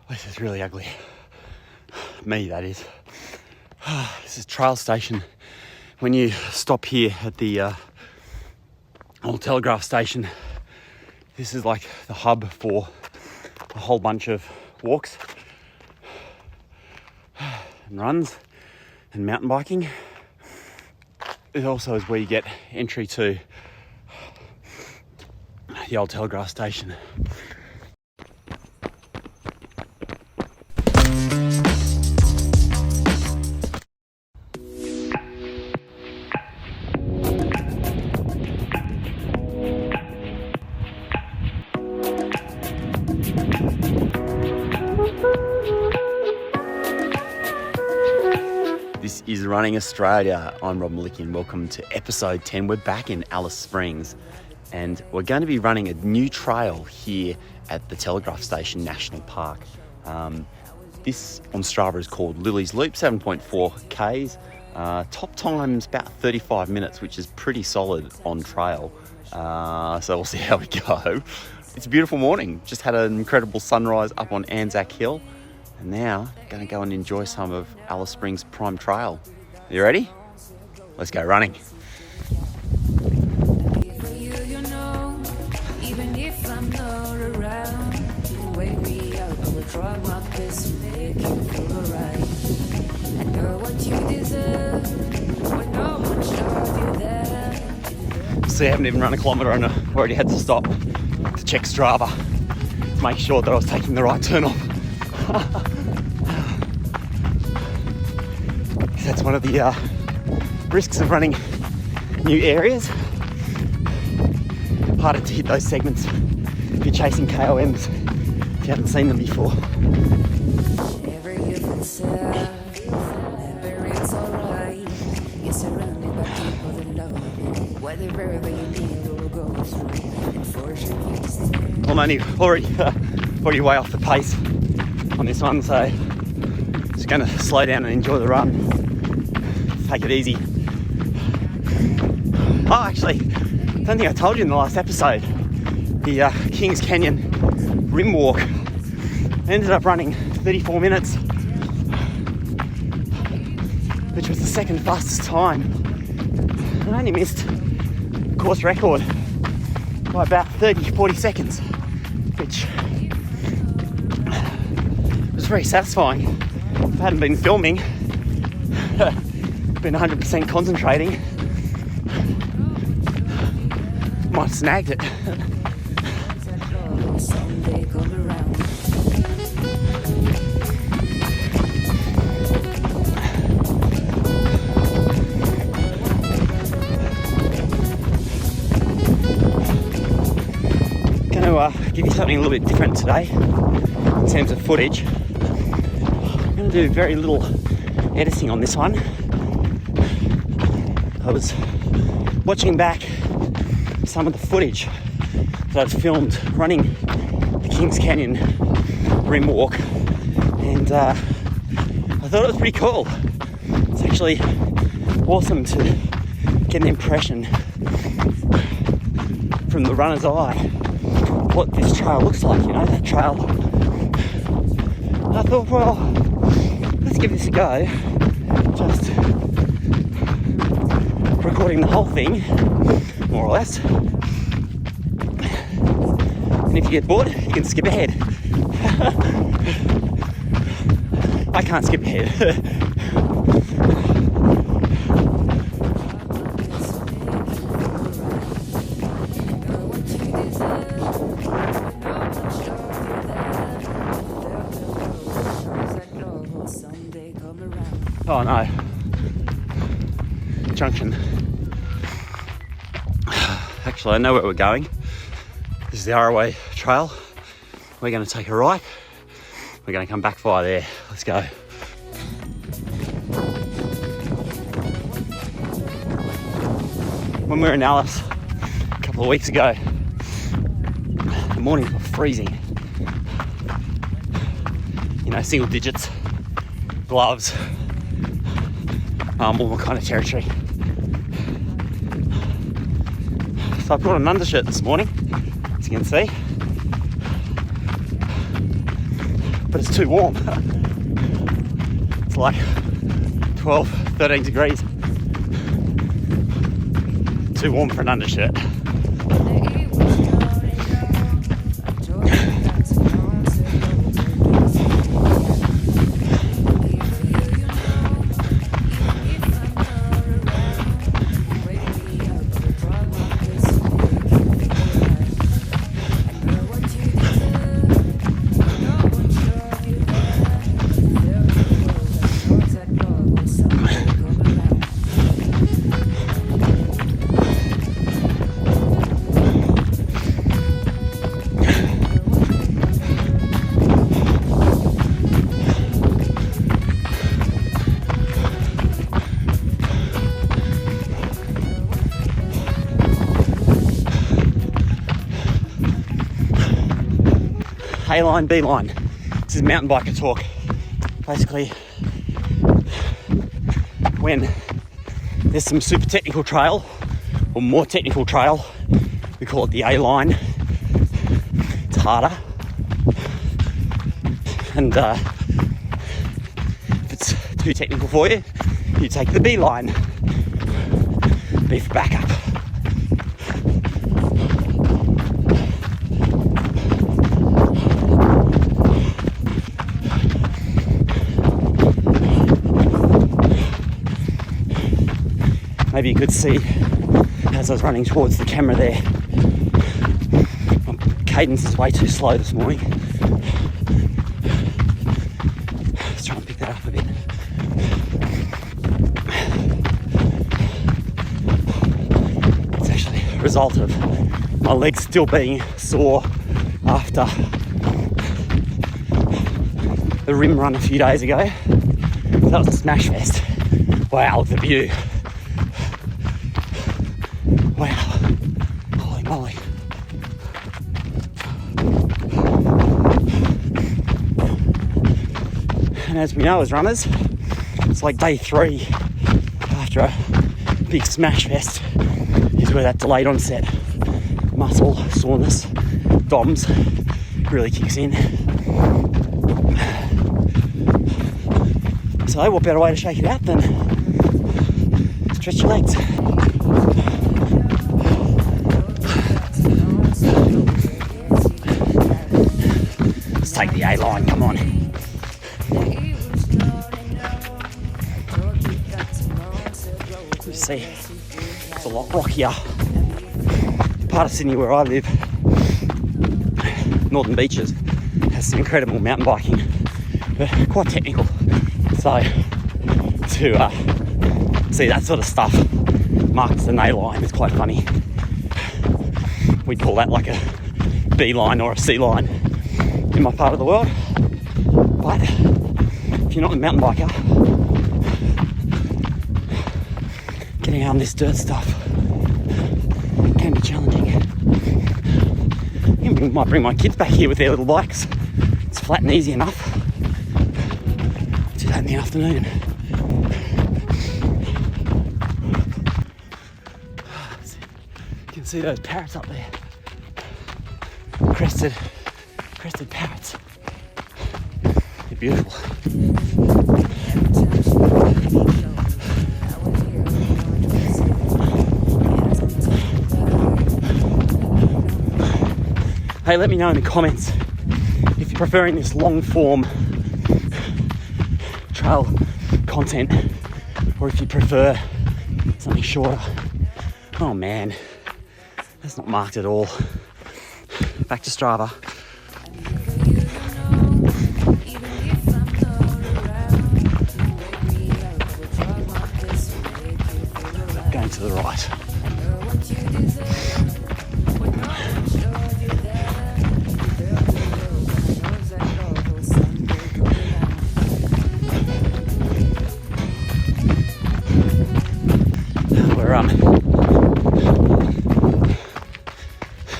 This is really ugly. Me, that is. This is Trail Station. When you stop here at the Old Telegraph Station, this is like the hub for a whole bunch of walks and runs and mountain biking. It also is where you get entry to the Old Telegraph Station. This is Running Australia. I'm Rob Malicki and welcome to episode 10. We're back in Alice Springs and we're going to be running a new trail here at the Telegraph Station National Park. This on Strava is called Lily's Loop, 7.4 Ks. Top time's about 35 minutes, which is pretty solid on trail. So we'll see how we go. It's a beautiful morning. Just had an incredible sunrise up on Anzac Hill. And now, going to go and enjoy some of Alice Springs Prime Trail. You ready? Let's go running. See, I haven't even run a kilometre and I already had to stop to check Strava to make sure that I was taking the right turn off. That's one of the risks of running new areas. Harder to hit those segments if you're chasing KOMs if you haven't seen them before. I'm only already way off the pace on this one, so just going to slow down and enjoy the run. Take it easy. Oh, actually, I don't think I told you in the last episode, the Kings Canyon rim walk. I ended up running 34 minutes, which was the second fastest time. I only missed course record by about 30-40 seconds, which was very satisfying. If I hadn't been filming, been 100% concentrating, might have snagged it. Going to give you something a little bit different today in terms of footage. I'm going to do very little editing on this one. I was watching back some of the footage that I'd filmed running the Kings Canyon rim walk, and I thought it was pretty cool. It's actually awesome to get an impression from the runner's eye what this trail looks like, you know, that trail. And I thought, well, let's give this a go. Just recording the whole thing, more or less. And if you get bored, you can skip ahead. I can't skip ahead. Oh no. Junction. Actually, I know where we're going. This is the ROA trail. We're going to take a right. We're going to come back via there. Let's go. When we were in Alice a couple of weeks ago, the mornings were freezing. You know, single digits, gloves, all kind of territory. So I put on an undershirt this morning, as you can see. but it's too warm. It's like 12, 13 degrees. Too warm for an undershirt. A line, B line. This is mountain biker talk. Basically, when there's some super technical trail or more technical trail, we call it the A line. It's harder. And if it's too technical for you, you take the B line. B for backup. Maybe you could see as I was running towards the camera there, my cadence is way too slow this morning. Let's try and pick that up a bit. It's actually a result of my legs still being sore after the rim run a few days ago. That was a smash fest. Wow, the view. Wow, holy moly. And as we know as runners, it's like day 3 after a big smash fest is where that delayed onset muscle soreness, DOMS, really kicks in. So what better way to shake it out than stretch your legs. Let's take the A line, come on. You see, it's a lot rockier. Part of Sydney where I live, Northern Beaches, has some incredible mountain biking, but quite technical. So to see that sort of stuff marked as an A line is quite funny. We'd call that like a B line or a C line in my part of the world. But if you're not a mountain biker, getting out on this dirt stuff can be challenging. I might bring my kids back here with their little bikes. It's flat and easy enough. Do that in the afternoon. You can see those parrots up there. Crested parrots. They're beautiful. Hey, let me know in the comments if you're preferring this long form trail content or if you prefer something shorter. Oh man, that's not marked at all. Back to Strava. Going to the right.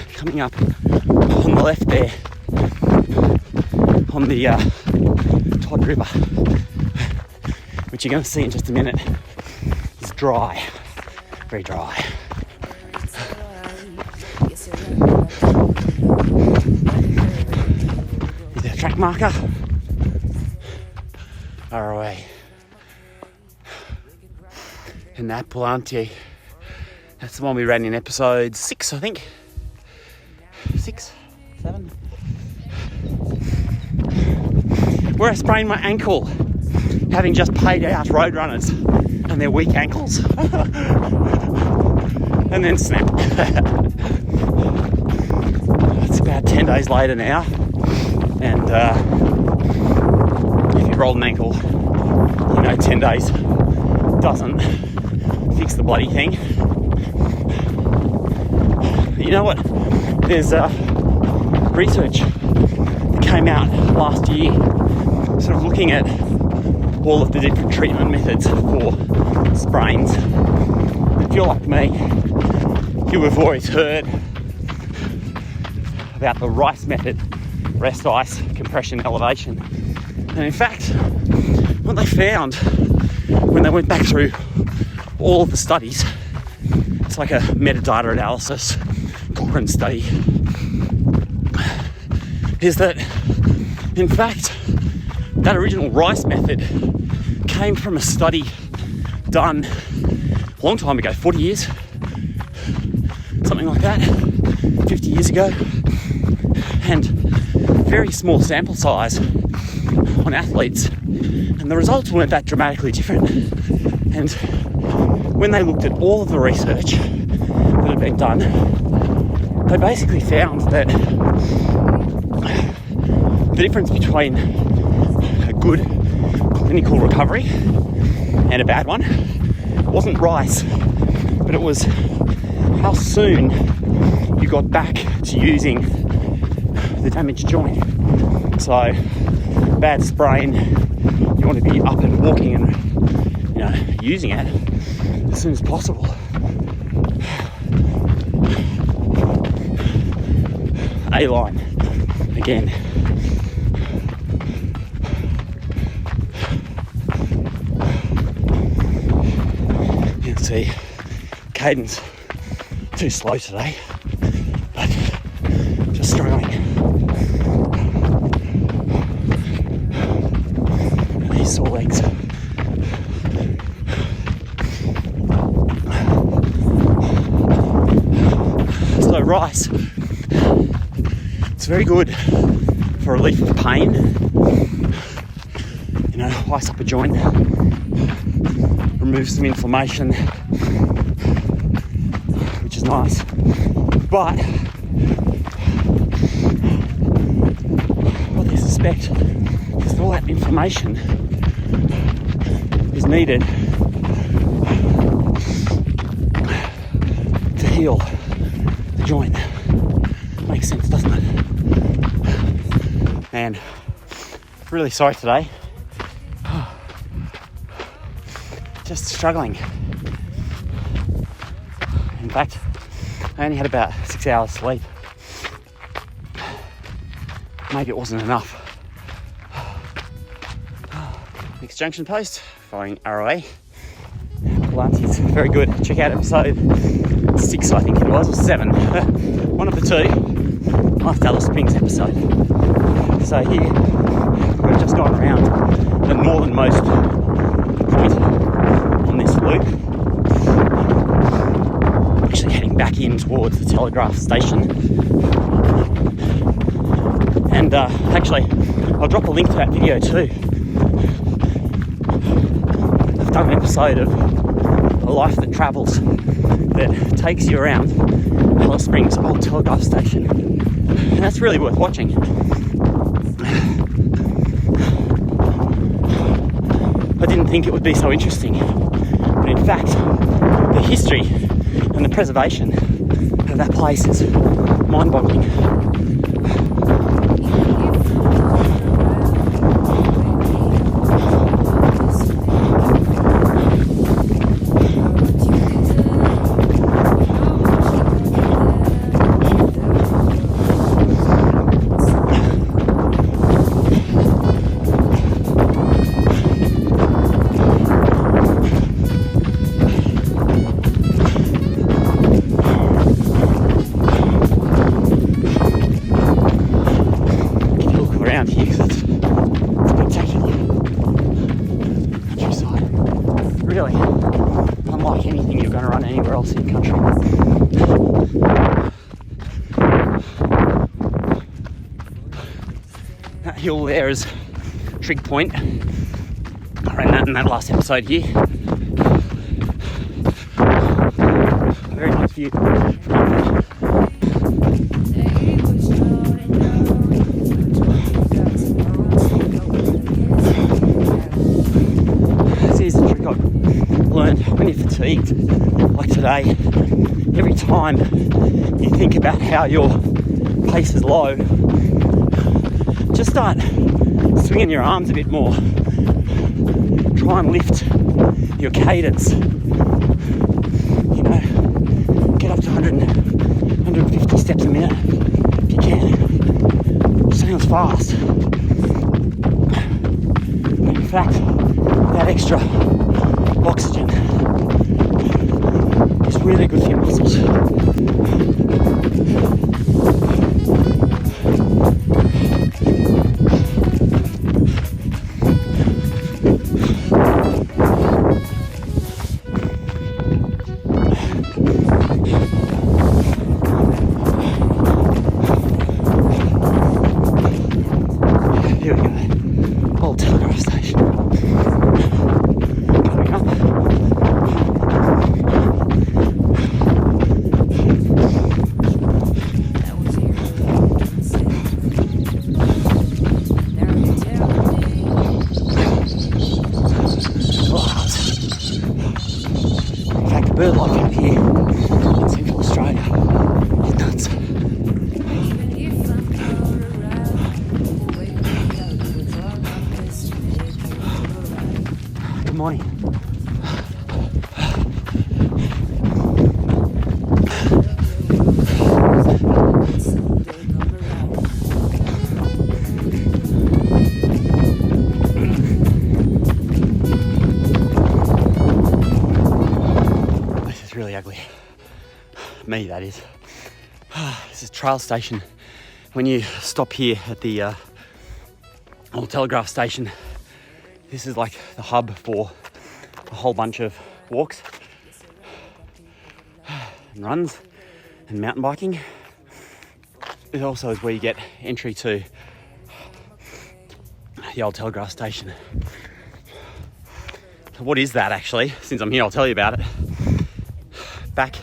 We're coming up on the left there on the Todd River, which you're going to see in just a minute. It's dry, very dry. Is there a track marker? ROA. And that Palante, that's the one we ran in episode 6, I think. 6, 7. Where I sprained my ankle, having just paid out roadrunners and their weak ankles. And then snap. It's about 10 days later now, and if you roll an ankle, 10 days doesn't fix the bloody thing. But you know what? There's research that came out last year, sort of looking at all of the different treatment methods for sprains. If you're like me, you have always heard about the RICE method, rest, ice, compression, elevation. And in fact, what they found when they went back through all of the studies, it's like a metadata analysis, Cochrane study, is that in fact that original RICE method came from a study done a long time ago, 40 years, something like that, 50 years ago, and very small sample size on athletes, and the results weren't that dramatically different. And when they looked at all of the research that had been done, they basically found that the difference between a good clinical recovery and a bad one wasn't RICE, but it was how soon you got back to using the damaged joint. So, bad sprain, you want to be up and walking and using it as soon as possible. A-line again. You can see cadence too slow today, but just struggling. And these sore legs. So RICE, it's very good for relief of pain. Ice up a joint, remove some inflammation, which is nice. But what they suspect is that all that inflammation is needed to heal the joint. Makes sense, doesn't it? And really sorry today. Just struggling. In fact, I only had about 6 hours sleep. Maybe it wasn't enough. Next junction post, following ROA. It's very good. Check out episode 6, I think it was, or 7. One of the two. Last Alice Springs episode. So here, we've just gone around the northernmost point on this loop. Actually heading back in towards the Telegraph Station. And actually, I'll drop a link to that video too. I've done an episode of A Life That Travels that takes you around Alice Springs Old Telegraph Station. And that's really worth watching. I didn't think it would be so interesting, but in fact, the history and the preservation of that place is mind-boggling. really unlike anything you're going to run anywhere else in the country. That hill there is Trig Point. I ran that in that last episode here. Very nice view. Here's the trick I've learned when you're fatigued, like today. Every time you think about how your pace is low, just start swinging your arms a bit more. Try and lift your cadence. You know, get up to 150 steps a minute if you can. Sounds fast. In fact, that extra oxygen is really good for your muscles. Here we go. Old Telegraph Station. Coming up. In fact, the bird life out here in Central Australia is nuts. Good morning. This is really ugly. Me, that is. This is Trail Station. When you stop here at the Old Telegraph Station, this is like the hub for a whole bunch of walks and runs and mountain biking. It also is where you get entry to the Old Telegraph Station. So what is that actually? Since I'm here, I'll tell you about it. Back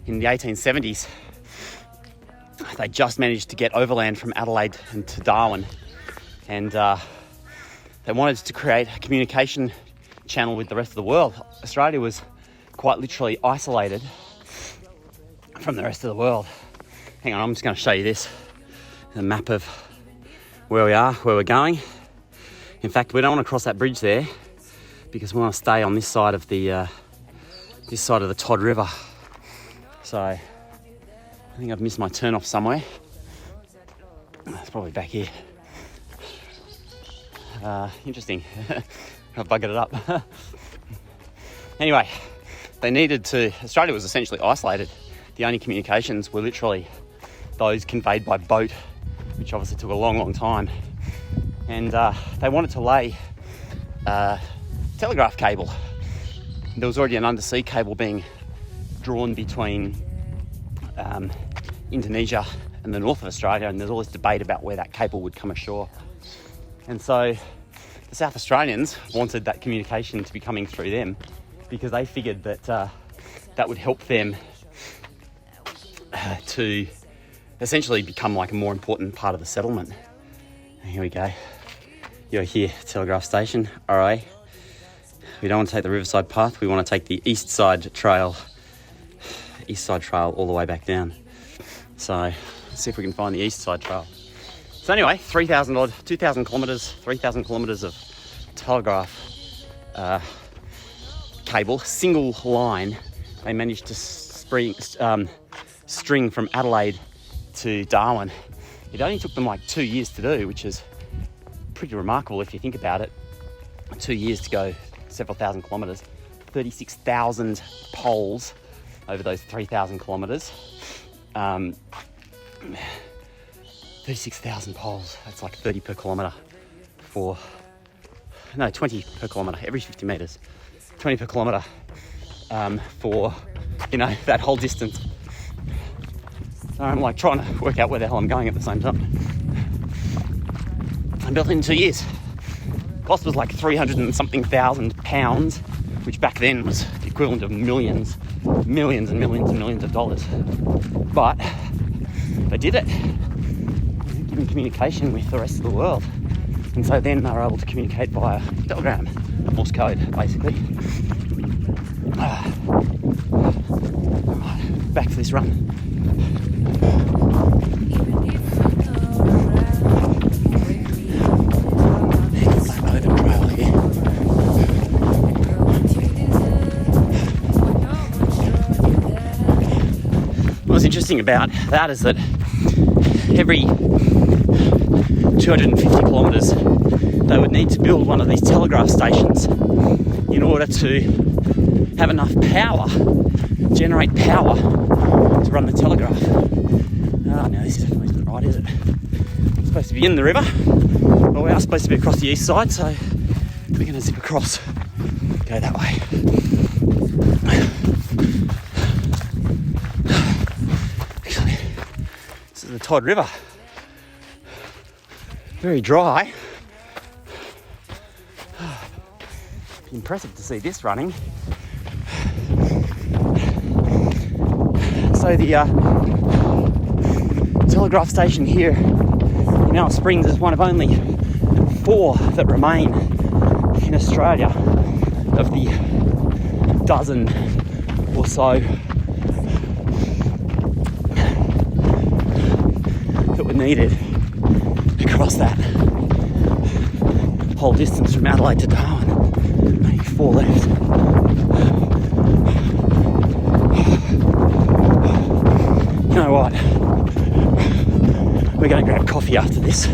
in the 1870s, they just managed to get overland from Adelaide and to Darwin, and they wanted to create a communication channel with the rest of the world. Australia was quite literally isolated from the rest of the world. Hang on, I'm just going to show you this, the map of where we are, where we're going. In fact, we don't want to cross that bridge there because we want to stay on this side of the Todd River. So I think I've missed my turn off somewhere. It's probably back here. Interesting. I've buggered it up. Anyway, Australia was essentially isolated. The only communications were literally those conveyed by boat, which obviously took a long, long time. And they wanted to lay telegraph cable. There was already an undersea cable being drawn between Indonesia and the north of Australia, and there's all this debate about where that cable would come ashore. And so the South Australians wanted that communication to be coming through them because they figured that that would help them to essentially become like a more important part of the settlement. And here we go. You're here, Telegraph Station. All right. We don't want to take the Riverside Path. We want to take the East Side Trail all the way back down. So let's see if we can find the East Side Trail. So anyway, 2,000 kilometres, 3,000 kilometres of telegraph cable, single line. They managed to string from Adelaide to Darwin. It only took them like 2 years to do, which is pretty remarkable if you think about it. 2 years to go several thousand kilometres, 36,000 poles over those 3,000 kilometres. 36,000 poles, that's like 30 per kilometre 20 per kilometre, every 50 metres. 20 per kilometre for, you know, that whole distance. So I'm like trying to work out where the hell I'm going at the same time. I built it in 2 years. Cost was like 300 and something thousand pounds, which back then was the equivalent of millions and millions of dollars. But they did it, giving communication with the rest of the world. And so then they were able to communicate via telegram, Morse code, basically. Back to this run. What's interesting about that is that every 250 kilometres they would need to build one of these telegraph stations in order to have enough power, generate power to run the telegraph. Oh no, this definitely isn't right, is it? It's supposed to be in the river, but we are supposed to be across the east side, so we're going to zip across, go that way. Actually, this is the Todd River. Very dry. Impressive to see this running. So the telegraph station here in Alice Springs is one of only 4 that remain in Australia of the dozen or so that were needed to cross that whole distance from Adelaide to Darwin. Only 4 left. You know what? We're going to grab coffee after this.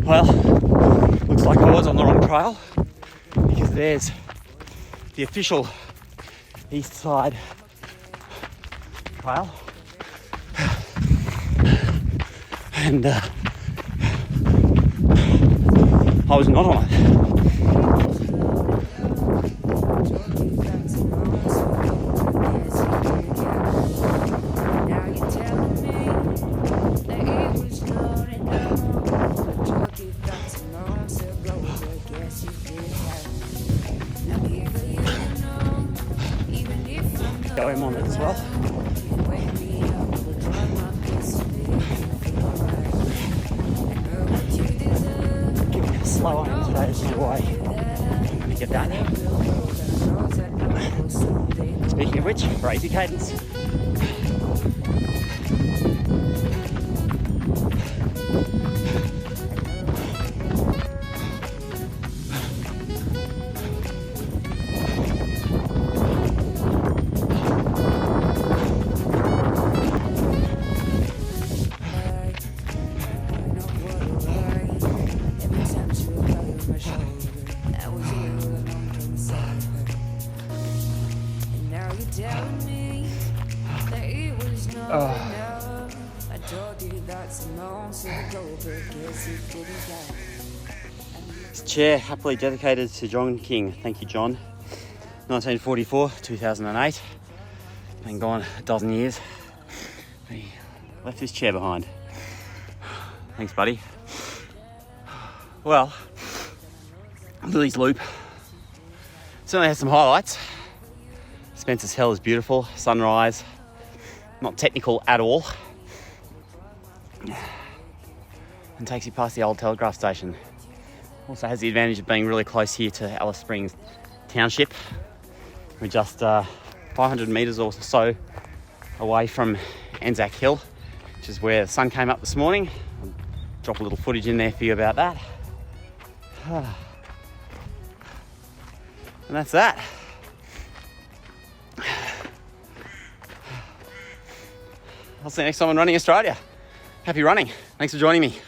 Well, looks like I was on the wrong trail, because there's the official east side trail. And I was not on it. Go him on it as well. Giving it a slow on today, there's no way I'm going to get that. Speaking of which, crazy cadence. This chair happily dedicated to John King. Thank you, John. 1944, 2008. Been gone a dozen years. He left this chair behind. Thanks, buddy. Well, Lily's Loop certainly has some highlights. Spencer's Hell is beautiful. Sunrise, not technical at all. And takes you past the Old Telegraph Station. Also has the advantage of being really close here to Alice Springs Township. We're just 500 metres or so away from Anzac Hill, which is where the sun came up this morning. I'll drop a little footage in there for you about that. And that's that. I'll see you next time on Running Australia. Happy running. Thanks for joining me.